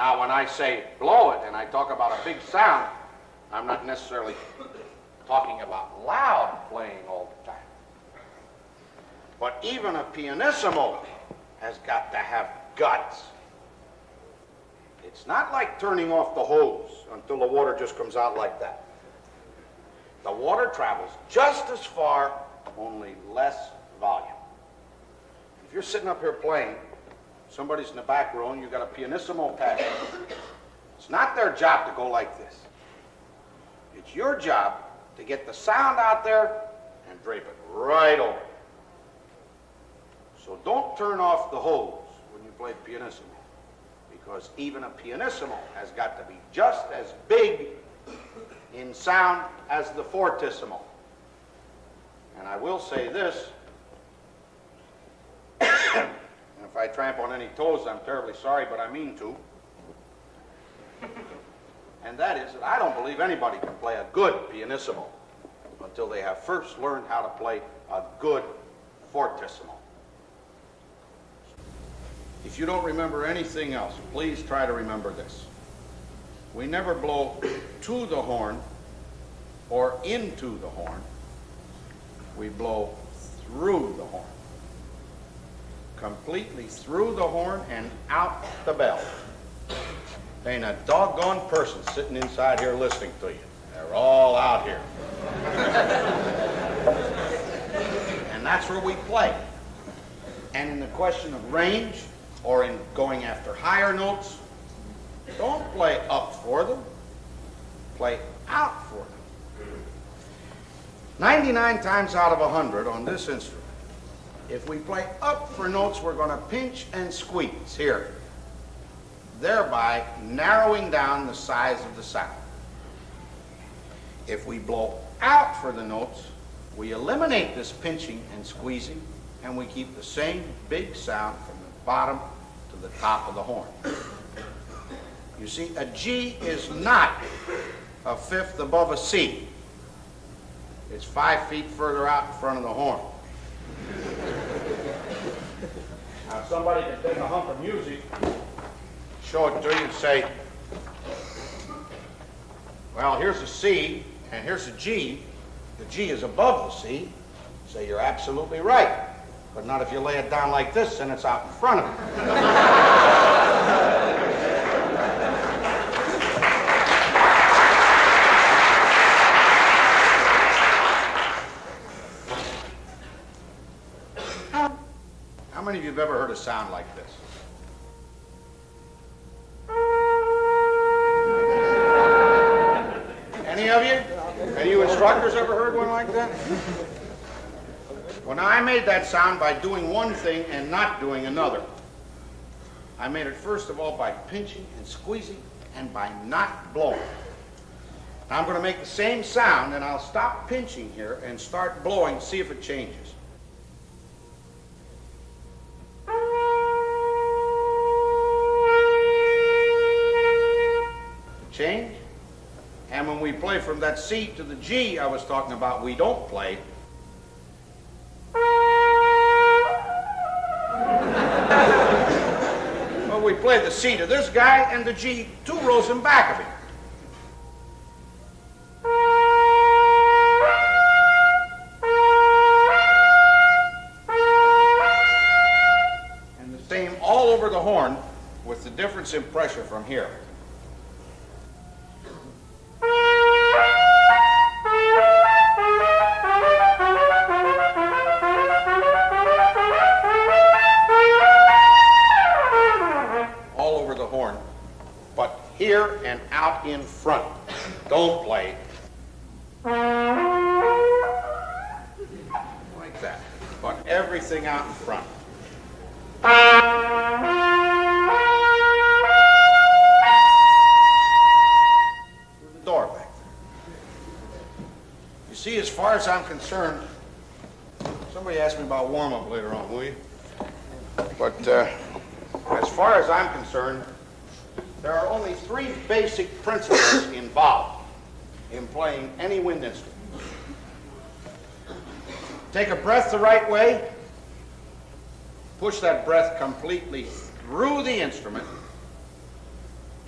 Now, when I say blow it and I talk about a big sound, I'm not necessarily talking about loud playing all the time. But even a pianissimo has got to have guts. It's not like turning off the hose until the water just comes out like that. The water travels just as far, only less volume. If you're sitting up here playing, somebody's in the back row and you've got a pianissimo pattern, it's not their job to go like this. It's your job to get the sound out there and drape it right over. So don't turn off the hose when you play pianissimo, because even a pianissimo has got to be just as big in sound as the fortissimo. And I will say this, and if I tramp on any toes, I'm terribly sorry, but I mean to. And that is that I don't believe anybody can play a good pianissimo until they have first learned how to play a good fortissimo. If you don't remember anything else, please try to remember this. We never blow to the horn or into the horn. We blow through the horn. Completely through the horn and out the bell. There ain't a doggone person sitting inside here listening to you. They're all out here. And that's where we play. And in the question of range, or in going after higher notes, don't play up for them, play out for them. 99 times out of 100 on this instrument, if we play up for notes, we're going to pinch and squeeze here, thereby narrowing down the size of the sound. If we blow out for the notes, we eliminate this pinching and squeezing, and we keep the same big sound from the bottom to the top of the horn. You see, a G is not a fifth above a C. It's 5 feet further out in front of the horn. Now, somebody can take a hunk of music, show it to you and say, well, here's a C and here's a G. The G is above the C. Say, you're absolutely right. But not if you lay it down like this and it's out in front of you. How many of you have ever heard a sound like this? Any of you? Any of you instructors ever heard one like that? Well, now I made that sound by doing one thing and not doing another. I made it first of all by pinching and squeezing and by not blowing. Now I'm going to make the same sound and I'll stop pinching here and start blowing, see if it changes. Change. And when we play from that C to the G I was talking about, we don't play. Well, we play the C to this guy and the G 2 rows in back of him. And the same all over the horn with the difference in pressure from here. Here and out in front. Don't play like that, but everything out in front. Through the door back there. You see, as far as I'm concerned, somebody asked me about warm-up later on, will you? But as far as I'm concerned, there are only 3 basic principles involved in playing any wind instrument. Take a breath the right way, push that breath completely through the instrument,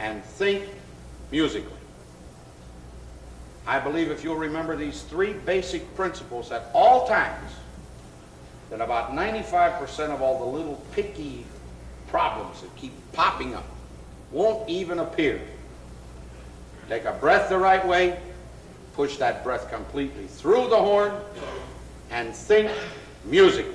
and think musically. I believe if you'll remember these three basic principles at all times, then about 95% of all the little picky problems that keep popping up won't even appear. Take a breath the right way, push that breath completely through the horn, and think musically.